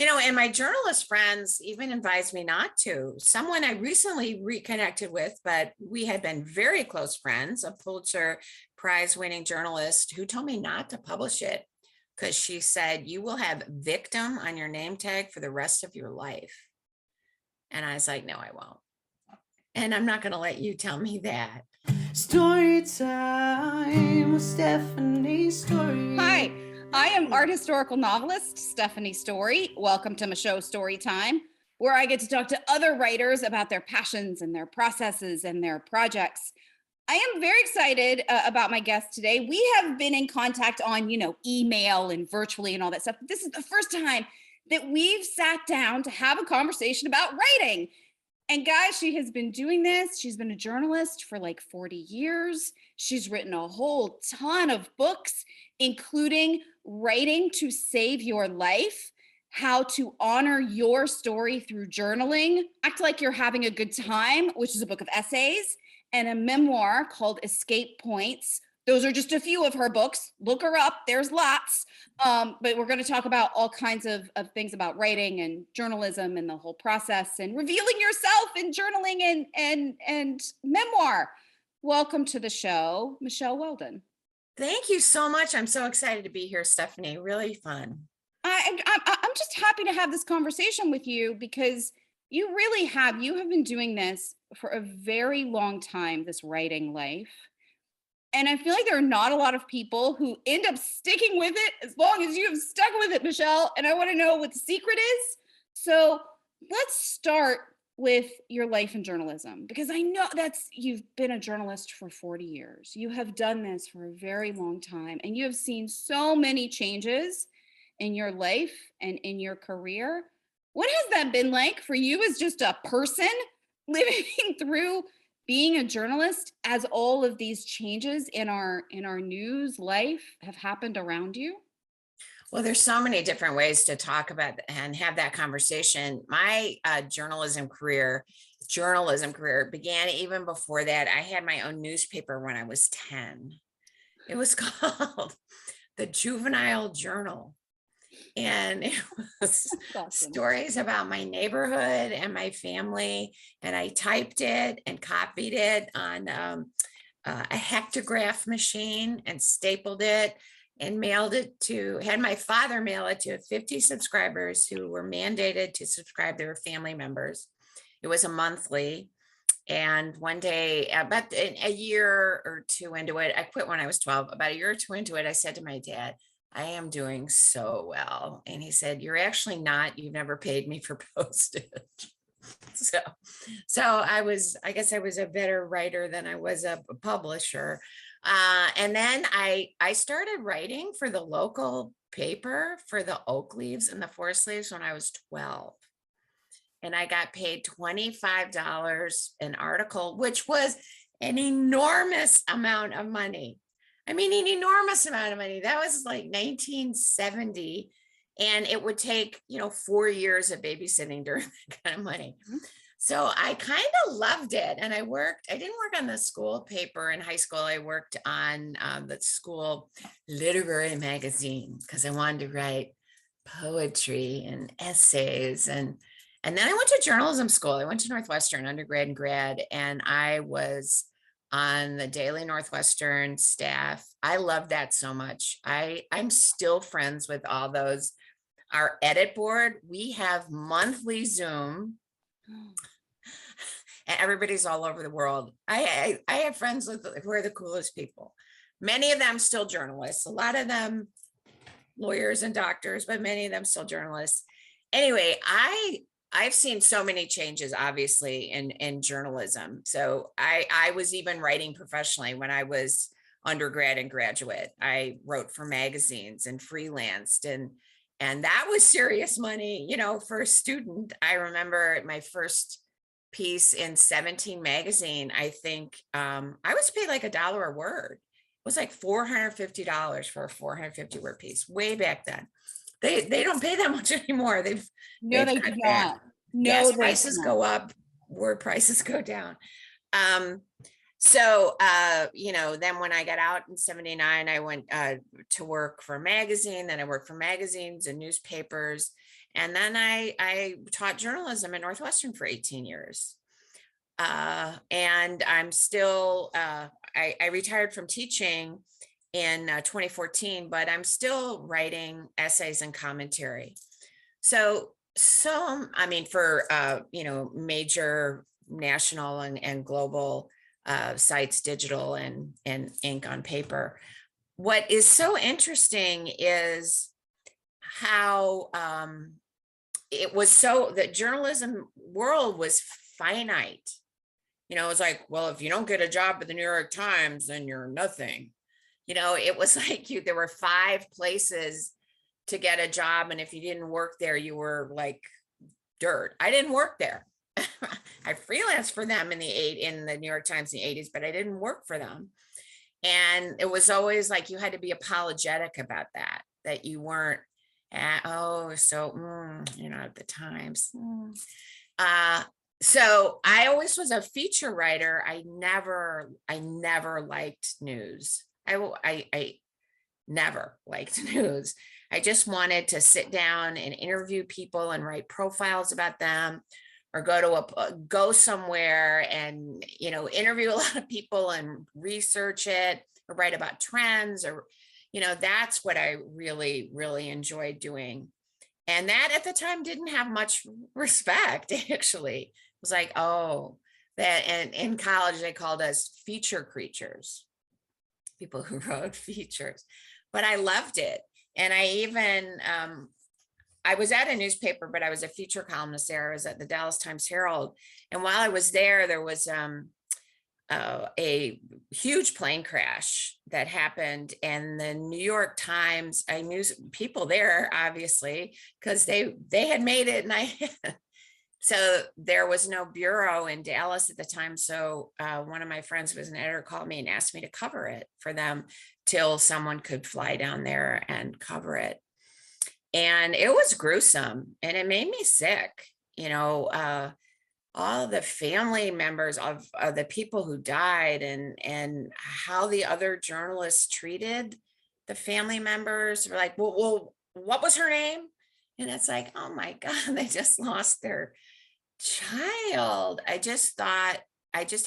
And my journalist friends even advised me not to. Someone I recently reconnected with, but we had been very close friends, a Pulitzer Prize winning journalist who told me not to publish it because she said, you will have victim on your name tag for the rest of your life. And I was like, no, I won't. And I'm not going to let you tell me that. Story time with Stephanie Storey. Hi, I am art historical novelist Stephanie Storey. Welcome to my show, Story Time, where I get to talk to other writers about their passions and their processes and their projects. I am very excited about my guest today. We have been in contact on, email and virtually and all that stuff. This is the first time that we've sat down to have a conversation about writing. And guys, she has been doing this. She's been a journalist for like 40 years. She's written a whole ton of books, including Writing to Save Your Life, How to Honor Your Story Through Journaling, Act Like You're Having a Good Time, which is a book of essays, and a memoir called Escape Points. Those are just a few of her books. Look her up. There's lots. But we're going to talk about all kinds of things about writing and journalism and the whole process and revealing yourself in journaling and memoir. Welcome to the show, Michele Weldon. Thank you so much. I'm so excited to be here, Stephanie. Really fun. I'm just happy to have this conversation with you because you have been doing this for a very long time, this writing life. And I feel like there are not a lot of people who end up sticking with it as long as you have stuck with it, Michele. And I want to know what the secret is. So let's start with your life in journalism, because I know you've been a journalist for 40 years. You have done this for a very long time, and you have seen so many changes in your life and in your career. What has that been like for you as just a person living through being a journalist as all of these changes in our news life have happened around you? Well, there's so many different ways to talk about and have that conversation. My journalism career began even before that. I had my own newspaper when I was 10. It was called the Juvenile Journal. And it was awesome. Stories about my neighborhood and my family. And I typed it and copied it on a hectograph machine and stapled it and had my father mail it to 50 subscribers who were mandated to subscribe. They were family members. It was a monthly. And one day, about a year or two into it, I quit when I was 12. About a year or two into it, I said to my dad, I am doing so well. And he said, you're actually not, you've never paid me for postage. So I guess I was a better writer than I was a publisher. And then I started writing for the local paper for the oak leaves and the forest leaves when I was 12. And I got paid $25 an article, which was an enormous amount of money. I mean, an enormous amount of money. That was like 1970. And it would take, 4 years of babysitting during that kind of money. Mm-hmm. So I kind of loved it. And I didn't work on the school paper in high school. I worked on the school literary magazine because I wanted to write poetry and essays. And then I went to journalism school. I went to Northwestern undergrad and grad, and I was on the Daily Northwestern staff. I love that so much. I'm still friends with all those. Our edit board, we have monthly Zoom, and everybody's all over the world. I have friends who are the coolest people. Many of them still journalists, a lot of them lawyers and doctors, but many of them still journalists. Anyway, I've seen so many changes, obviously, in journalism. So I was even writing professionally when I was undergrad and graduate. I wrote for magazines and freelanced, and that was serious money, for a student. I remember my first piece in 17 magazine, I think I was paid like $1 a word. It was like $450 for a 450 word piece way back then. They don't pay that much anymore. They do not. Gas prices go up, word prices go down. So then when I got out in 79, I went to work for a magazine. Then I worked for magazines and newspapers. And then I taught journalism at Northwestern for 18 years. And I'm still, I retired from teaching in 2014, but I'm still writing essays and commentary. So, I mean, for, major national and global sites, digital and ink on paper. What is so interesting is how it was the journalism world was finite. It was like, well, if you don't get a job at the New York Times, then you're nothing. It was like there were 5 places to get a job. And if you didn't work there, you were like dirt. I didn't work there. I freelanced for them in the New York Times in the 80s, but I didn't work for them. And it was always like you had to be apologetic about that you weren't at, the Times. So I always was a feature writer. I never liked news. I never liked news. I just wanted to sit down and interview people and write profiles about them, or go somewhere and, interview a lot of people and research it, or write about trends, or, that's what I really, really enjoyed doing. And that at the time didn't have much respect, actually. It was like, oh, that, and in college, they called us feature creatures, people who wrote features, but I loved it. And I even, I was at a newspaper, but I was a feature columnist there. I was at the Dallas Times Herald. And while I was there was a huge plane crash that happened. And the New York Times, I knew people there, obviously, because they had made it. And so there was no bureau in Dallas at the time. So one of my friends who was an editor called me and asked me to cover it for them till someone could fly down there and cover it. And it was gruesome and it made me sick. All the family members of the people who died and how the other journalists treated the family members. Were like, well, what was her name? And it's like, oh my God, they just lost their child. I just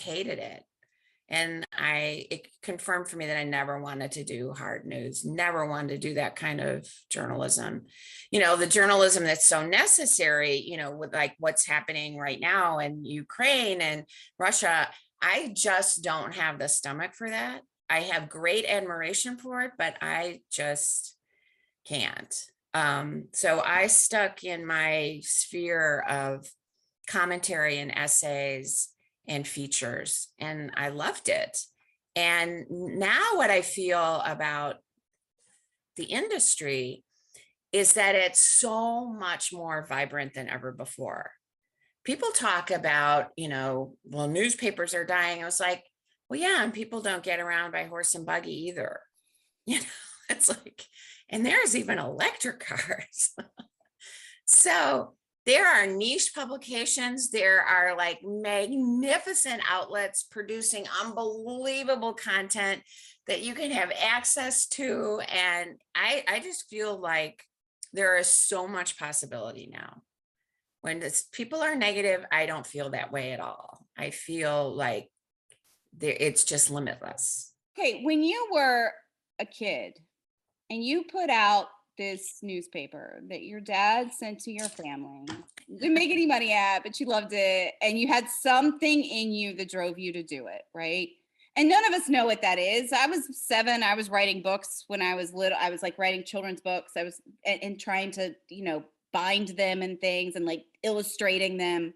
hated it. And it confirmed for me that I never wanted to do hard news, never wanted to do that kind of journalism. The journalism that's so necessary, with like what's happening right now in Ukraine and Russia. I just don't have the stomach for that. I have great admiration for it, but I just can't. So I stuck in my sphere of commentary and essays and features, and I loved it. And now what I feel about the industry is that it's so much more vibrant than ever before. People talk about, well, newspapers are dying. I was like, well, yeah, and people don't get around by horse and buggy either. It's like, and there's even electric cars. So there are niche publications. There are like magnificent outlets producing unbelievable content that you can have access to. And I just feel like there is so much possibility now. When people are negative, I don't feel that way at all. I feel like it's just limitless. Okay, when you were a kid and you put out this newspaper that your dad sent to your family, you didn't make any money at, but you loved it, and you had something in you that drove you to do it, right? And none of us know what that is. I was 7. I was writing books when I was little. I was like writing children's books. I was and trying to, bind them and things and like illustrating them.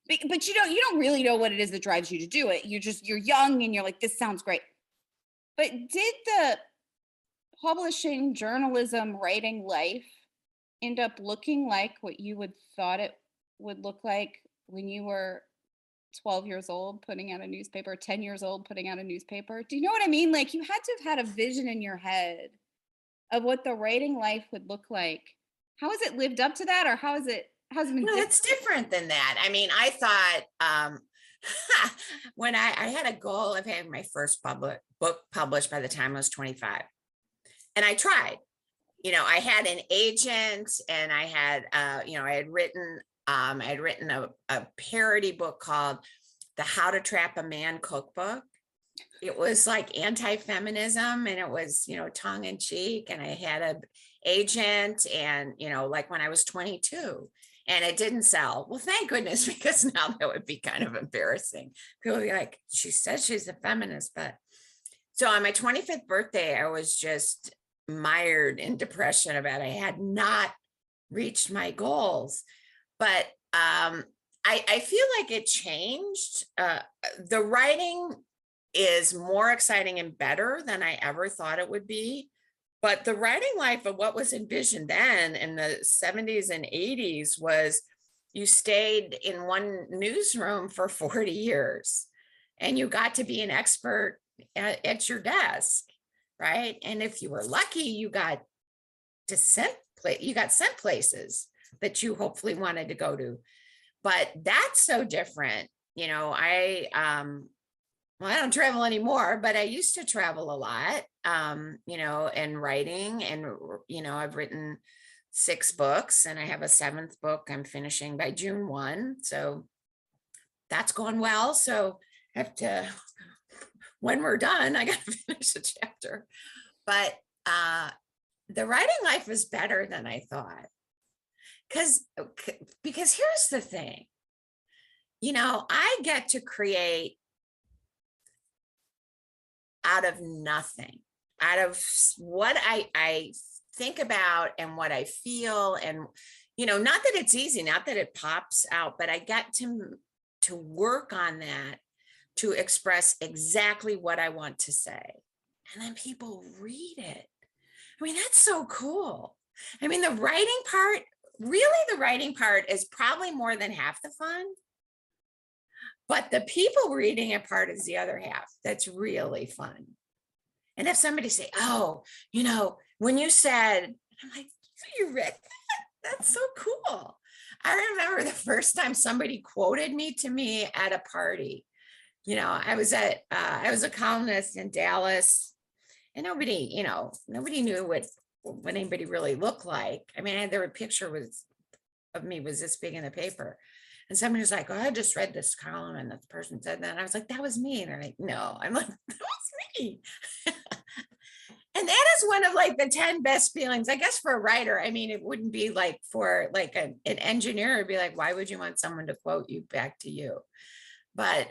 But you don't really know what it is that drives you to do it. You're young and you're like, this sounds great. But did the publishing, journalism, writing life end up looking like what you would thought it would look like when you were 12 years old putting out a newspaper, 10 years old putting out a newspaper? Do you know what I mean? Like, you had to have had a vision in your head of what the writing life would look like. How has it lived up to that, or how's it been No, it's different than that. I mean, I thought when I had a goal of having my first book published by the time I was 25. And I tried. I had an agent, and I had, I had written a parody book called The How to Trap a Man Cookbook. It was like anti-feminism, and it was, tongue in cheek. And I had a agent, and, like when I was 22, and it didn't sell. Well, thank goodness, because now that would be kind of embarrassing. People would be like, she says she's a feminist, but so on my 25th birthday, I was just mired in depression about I had not reached my goals. But I feel like it changed. The writing is more exciting and better than I ever thought it would be. But the writing life of what was envisioned then in the 70s and 80s was you stayed in one newsroom for 40 years and you got to be an expert at your desk, right? And if you were lucky, you got sent places that you hopefully wanted to go to. But that's so different. I don't travel anymore, but I used to travel a lot, and writing, and, I've written 6 books, and I have a 7th book I'm finishing by June 1. So that's going well. So I have to, when we're done, I got to finish a chapter. But the writing life is better than I thought. Because here's the thing, I get to create out of nothing, out of what I think about and what I feel. And, not that it's easy, not that it pops out, but I get to work on that, to express exactly what I want to say. And then people read it. I mean, that's so cool. I mean, the writing part is probably more than half the fun. But the people reading it part is the other half. That's really fun. And if somebody say, oh, when you said, I'm like, you read that? That's so cool. I remember the first time somebody quoted me to me at a party. I was a columnist in Dallas, and nobody knew what anybody really looked like. I mean, there a picture of me was this big in the paper. And somebody was like, oh, I just read this column and this person said that. And I was like, that was me. And they're like, no, I'm like, that was me. And that is one of like the 10 best feelings, I guess, for a writer. I mean, it wouldn't be like for like an engineer, it'd be like, why would you want someone to quote you back to you? But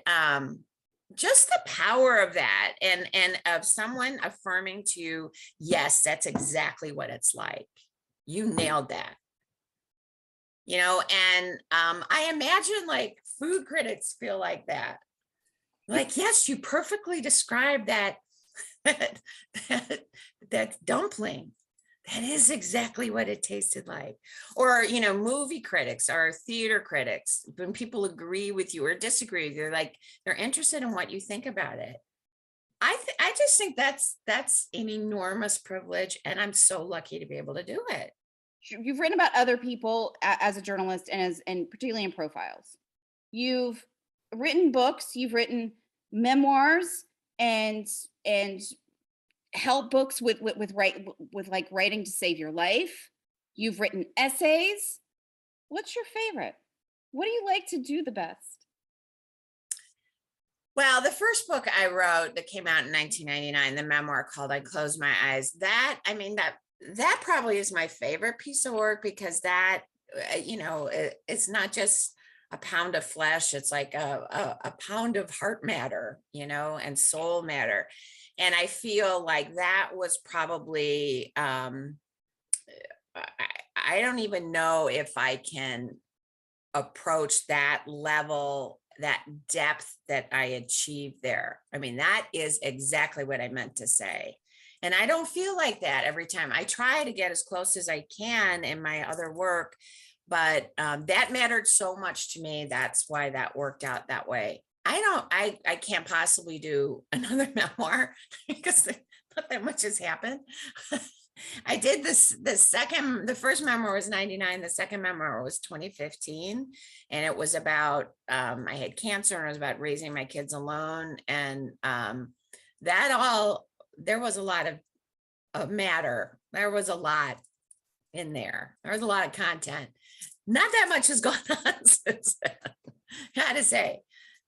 just the power of that, and of someone affirming to you, yes, that's exactly what it's like. You nailed that. And I imagine like food critics feel like that. Like, yes, you perfectly described that dumpling. That is exactly what it tasted like. Or, movie critics or theater critics, when people agree with you or disagree with you, they're interested in what you think about it. I just think that's an enormous privilege, and I'm so lucky to be able to do it. You've written about other people as a journalist, and particularly in profiles. You've written books, you've written memoirs and help books with like writing to save your life. You've written essays. What's your favorite? What do you like to do the best? Well, the first book I wrote that came out in 1999, the memoir called I Close My Eyes, that probably is my favorite piece of work, because that, it's not just a pound of flesh. It's like a pound of heart matter, and soul matter. And I feel like that was probably, I don't even know if I can approach that level, that depth that I achieved there. I mean, that is exactly what I meant to say. And I don't feel like that every time. I try to get as close as I can in my other work, but that mattered so much to me. That's why that worked out that way. I can't possibly do another memoir because not that much has happened. I did the first memoir was 99. The second memoir was 2015. And it was about, I had cancer, and it was about raising my kids alone. And there was a lot of matter There was a lot in there. There was a lot of content. Not that much has gone on since then. Had to say,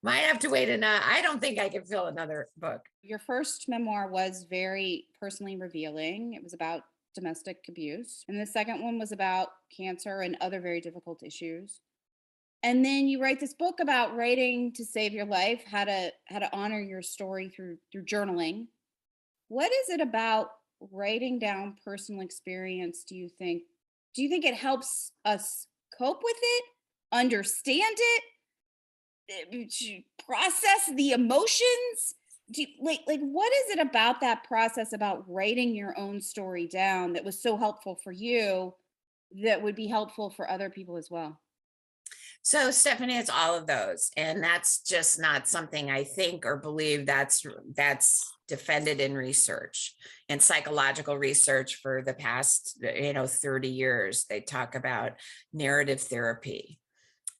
might have to wait. And I don't think I can fill another book. Your first memoir was very personally revealing. It was about domestic abuse. And the second one was about cancer and other very difficult issues. And then you write this book about writing to save your life, how to honor your story through journaling. What is it about writing down personal experience, do you think? Do you think it helps us cope with it, understand it, to process the emotions? Do you, like what is it about that process, about writing your own story down, that was so helpful for you, that would be helpful for other people as well? So Stephanie, it's all of those. And that's just not something I think or believe. That's defended in research and psychological research for the past, 30 years. They talk about narrative therapy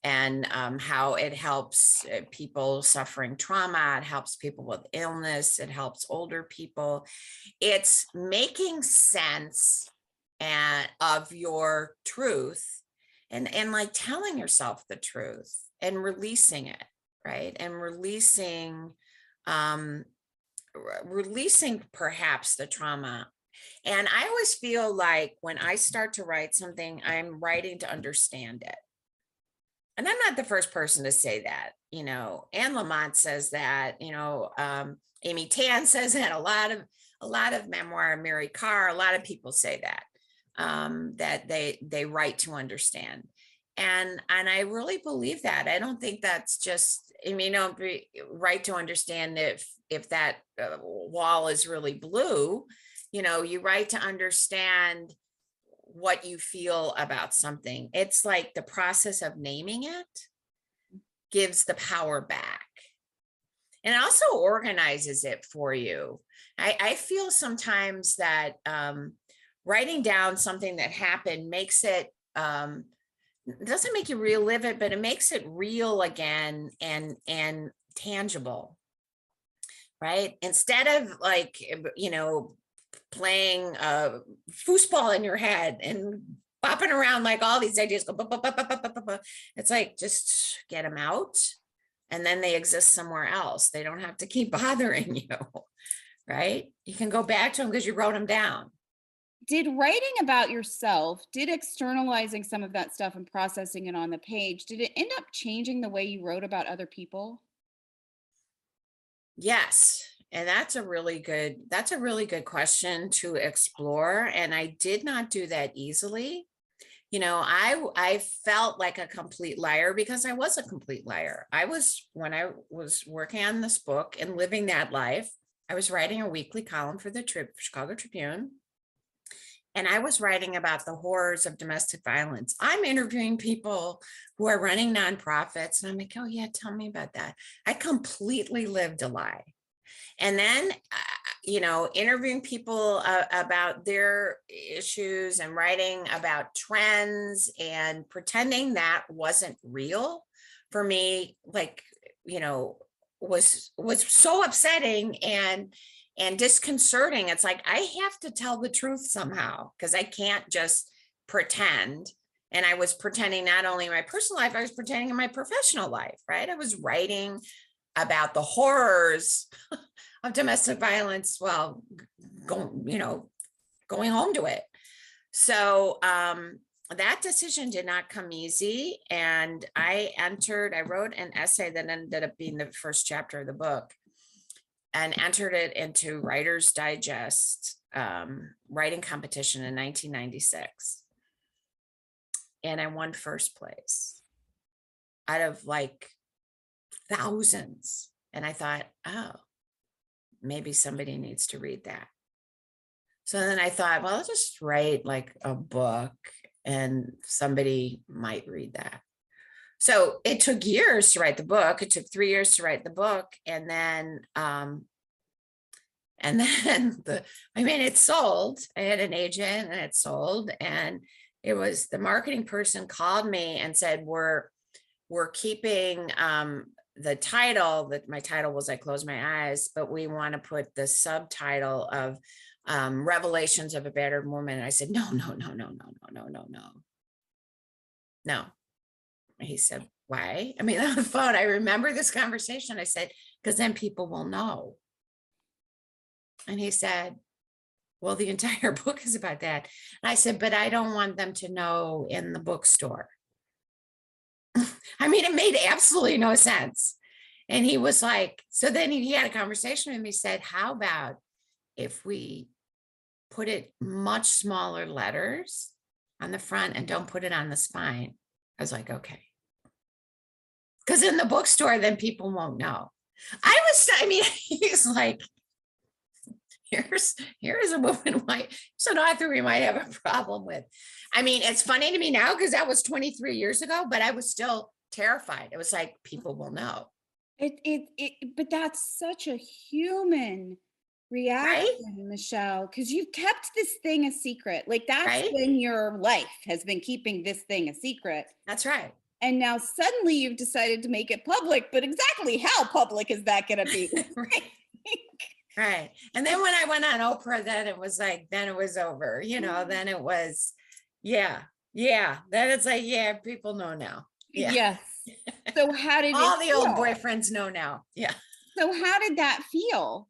and how it helps people suffering trauma. It helps people with illness. It helps older people. It's making sense of your truth and like telling yourself the truth and releasing it, right? And releasing perhaps the trauma. And I always feel like when I start to write something, I'm writing to understand it. And I'm not the first person to say that. Anne Lamott says that, Amy Tan says that, a lot of memoir, Mary Carr, a lot of people say that. That they write to understand. And I really believe that. I don't think that's just, write to understand if that wall is really blue, you write to understand what you feel about something. It's like the process of naming it gives the power back. And it also organizes it for you. I feel sometimes that writing down something that happened makes it, doesn't make you relive it, but it makes it real again and tangible, right? Instead of playing foosball in your head and bopping around like all these ideas go, it's like, just get them out and then they exist somewhere else. They don't have to keep bothering you, right? You can go back to them because you wrote them down. Did writing about yourself, did externalizing some of that stuff and processing it on the page, did it end up changing the way you wrote about other people? Yes. And that's a really good question to explore. And I did not do that easily. I felt like a complete liar because I was a complete liar. When I was working on this book and living that life, I was writing a weekly column for the Chicago Tribune. And I was writing about the horrors of domestic violence. I'm interviewing people who are running nonprofits. And I'm like, oh yeah, tell me about that. I completely lived a lie. And then, interviewing people about their issues and writing about trends and pretending that wasn't real for me, was so upsetting and disconcerting. It's like, I have to tell the truth somehow because I can't just pretend. And I was pretending not only in my personal life, I was pretending in my professional life, right? I was writing about the horrors of domestic violence while going home to it. So that decision did not come easy. And I wrote an essay that ended up being the first chapter of the book and entered it into Writer's Digest writing competition in 1996. And I won first place out of thousands. And I thought, oh, maybe somebody needs to read that. So then I thought, well, I'll just write a book and somebody might read that. So it took years to write the book. It took 3 years to write the book. And then it sold. I had an agent and it sold. And it was the marketing person called me and said, we're keeping the title, that my title was I Close My Eyes, but we want to put the subtitle of Revelations of a Battered Woman. And I said, no, no, no, no, no, no, no, no, no. No. He said, why? I mean, on the phone, I remember this conversation. I said, because then people will know. And he said, well, the entire book is about that. And I said, but I don't want them to know in the bookstore. I mean, it made absolutely no sense. And he was like, so then he had a conversation with me, said, how about if we put it much smaller letters on the front and don't put it on the spine? I was like, okay. Because in the bookstore, then people won't know. I mean, he's like, here's a woman, it's an author we might have a problem with. I mean, it's funny to me now because that was 23 years ago, but I was still terrified. It was like, people will know. But that's such a human reaction, right? Michele, because you've kept this thing a secret. Like that's been your life, has been keeping this thing a secret. That's right. And now suddenly you've decided to make it public, but exactly how public is that going to be? Right. And then when I went on Oprah, then it was like, then it was over, you know, then it was, yeah. Then it's like, yeah, people know now. Yeah. Yes. So how did all the old boyfriends know now? Yeah. So how did that feel?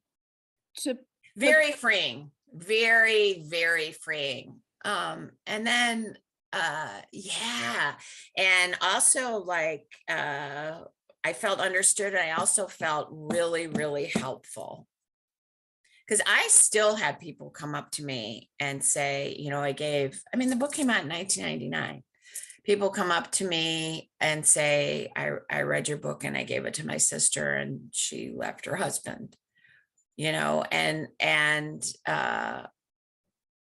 Very freeing, very, very freeing. And then, yeah. And also like, I felt understood. And I also felt really, really helpful. Because I still have people come up to me and say, you know, the book came out in 1999. People come up to me and say, I read your book and I gave it to my sister and she left her husband, you know, and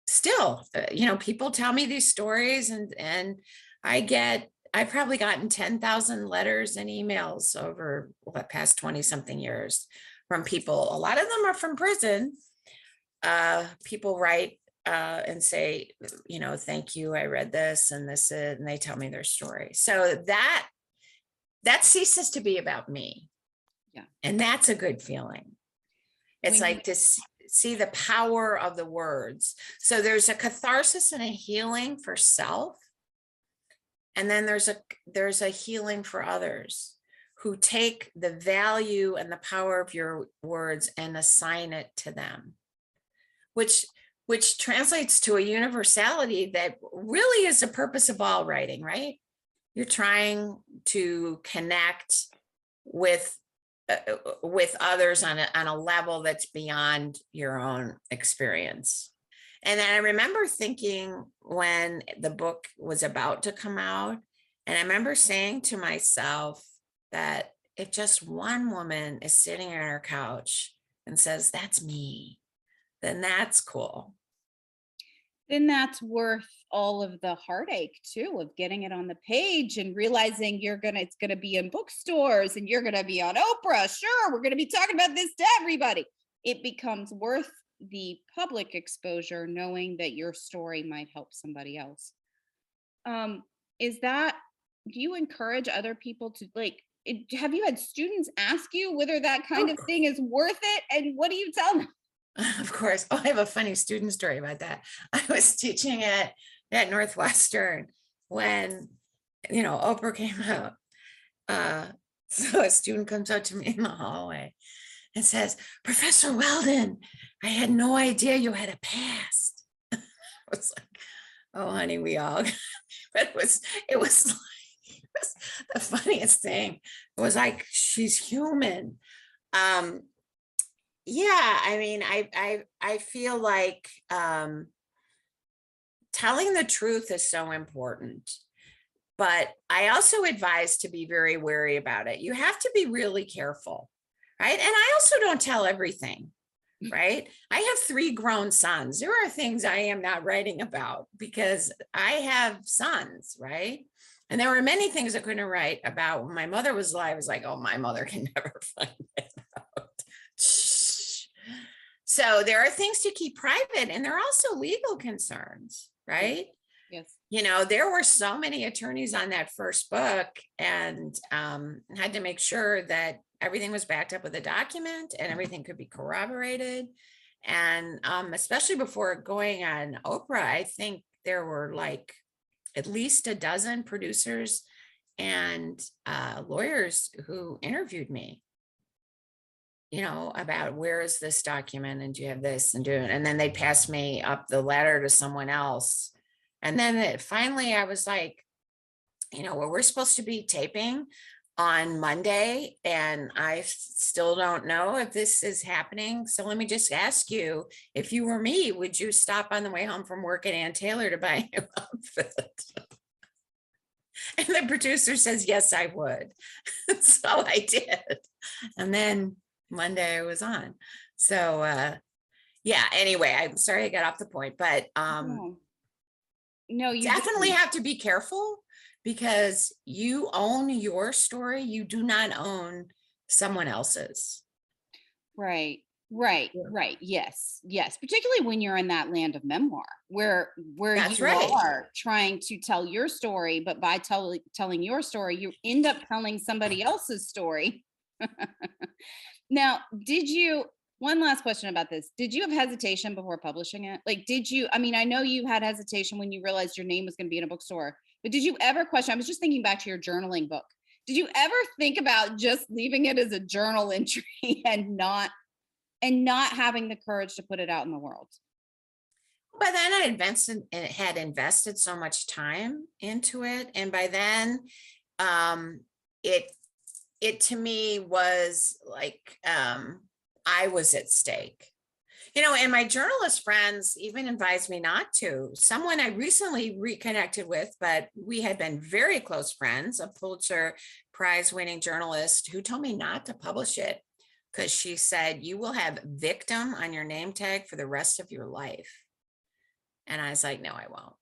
still, you know, people tell me these stories and I've probably gotten 10,000 letters and emails over the past 20 something years from people. A lot of them are from prison. People write and say, you know, thank you, I read this and this, and they tell me their story. So that ceases to be about me. Yeah. And that's a good feeling. It's like to see the power of the words. So there's a catharsis and a healing for self. And then there's a healing for others who take the value and the power of your words and assign it to them, which translates to a universality that really is the purpose of all writing, right? You're trying to connect with others on a level that's beyond your own experience. And then I remember thinking when the book was about to come out, and I remember saying to myself that if just one woman is sitting on her couch and says, that's me, then that's cool. Then that's worth all of the heartache too, of getting it on the page and realizing it's gonna be in bookstores and you're gonna be on Oprah. Sure, we're gonna be talking about this to everybody. It becomes worth the public exposure, knowing that your story might help somebody else. Do you encourage other people to have you had students ask you whether that kind of thing is worth it? And what do you tell them? Of course. Oh, I have a funny student story about that. I was teaching at Northwestern when, you know, Oprah came out. So a student comes up to me in the hallway and says, Professor Weldon, I had no idea you had a past. I was like, oh, honey, we all, but it was the funniest thing. It was like, she's human. Yeah, I mean, I feel like telling the truth is so important, but I also advise to be very wary about it. You have to be really careful, right? And I also don't tell everything, right? I have 3 grown sons. There are things I am not writing about because I have sons, right? And there were many things I couldn't write about. When my mother was alive, I was like, oh, my mother can never find it out. So there are things to keep private, and there are also legal concerns, right? Yes. You know, there were so many attorneys on that first book, and had to make sure that everything was backed up with a document and everything could be corroborated. And especially before going on Oprah, I think there were like at least a dozen producers and lawyers who interviewed me, about where is this document and do you have this and do it. And then they passed me up the ladder to someone else. And then finally I was like, well, we're supposed to be taping on Monday and I still don't know if this is happening. So let me just ask you, if you were me, would you stop on the way home from work at Ann Taylor to buy a new outfit? And the producer says, yes, I would. So I did. And then Monday I was on. So yeah, anyway, I'm sorry I got off the point, but no, you definitely have to be careful because you own your story. You do not own someone else's. Right. Yes. Particularly when you're in that land of memoir where That's you right. are trying to tell your story, but by telling your story, you end up telling somebody else's story. Now, one last question about this. Did you have hesitation before publishing it? Like, I know you had hesitation when you realized your name was going to be in a bookstore, but did you ever question? I was just thinking back to your journaling book. Did you ever think about just leaving it as a journal entry and not having the courage to put it out in the world? By then I had invested so much time into it. And by then it to me was like, I was at stake, and my journalist friends even advised me not to. Someone I recently reconnected with, but we had been very close friends, a Pulitzer Prize winning journalist who told me not to publish it because she said, you will have victim on your name tag for the rest of your life. And I was like, no, I won't.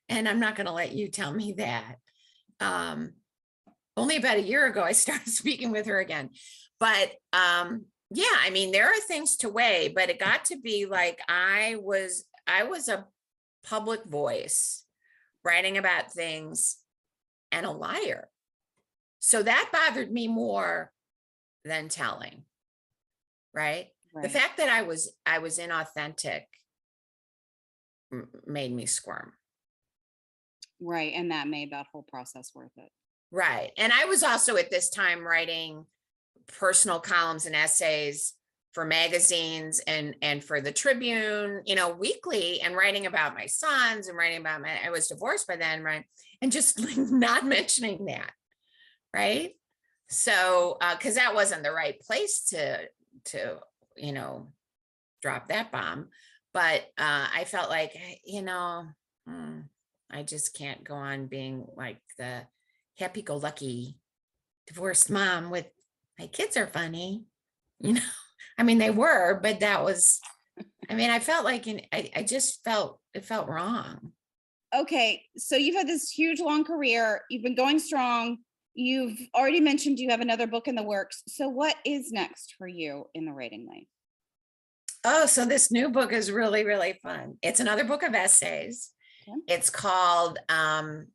And I'm not going to let you tell me that. Only about a year ago, I started speaking with her again. But yeah, there are things to weigh, but it got to be like I was a public voice writing about things and a liar. So that bothered me more than telling, right? The fact that I was inauthentic made me squirm. Right. And that made that whole process worth it. Right. And I was also at this time writing personal columns and essays for magazines and for the Tribune, weekly, and writing about my sons and writing about I was divorced by then, right? And just not mentioning that, right? So, because that wasn't the right place to drop that bomb. But I felt like, I just can't go on being like the happy-go-lucky divorced mom with my kids are funny, they were, but that was, I felt like, I just felt, it felt wrong. Okay. So you've had this huge, long career. You've been going strong. You've already mentioned you have another book in the works. So what is next for you in the writing life? Oh, so this new book is really, really fun. It's another book of essays. Okay. It's called, and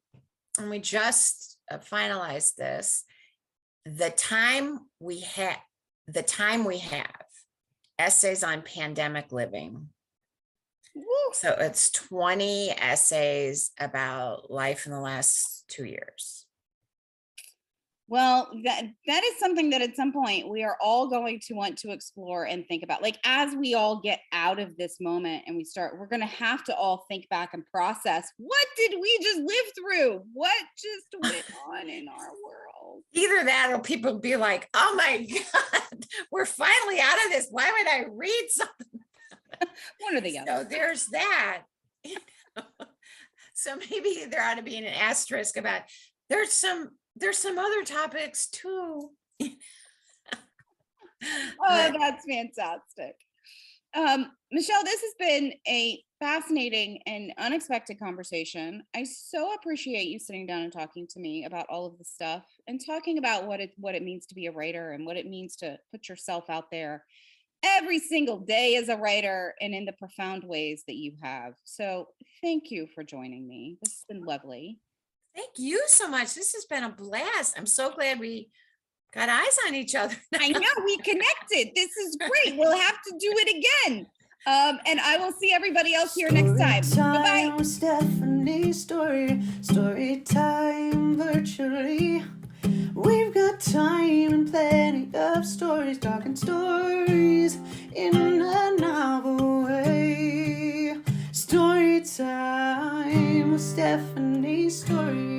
we just finalized this, The Time We Have, Essays on Pandemic Living. Woo. So it's 20 essays about life in the last 2 years. Well, that is something that at some point we are all going to want to explore and think about. Like, as we all get out of this moment and we're going to have to all think back and process, what did we just live through? What just went on in our world? Either that or people be like, oh my God, we're finally out of this. Why would I read something? One or the other. So there's that. So maybe there ought to be an asterisk about there's some other topics too. Oh, that's fantastic. Michele, this has been a fascinating and unexpected conversation. I so appreciate you sitting down and talking to me about all of this stuff and talking about what it means to be a writer and what it means to put yourself out there every single day as a writer and in the profound ways that you have. So thank you for joining me. This has been lovely. Thank you so much. This has been a blast. I'm so glad we Got eyes on each other. I know we connected. This is great. We'll have to do it again. And I will see everybody else here next time. Bye-bye. With Stephanie story time virtually. We've got time and plenty of stories, talking stories in a novel way. Story time with Stephanie Story.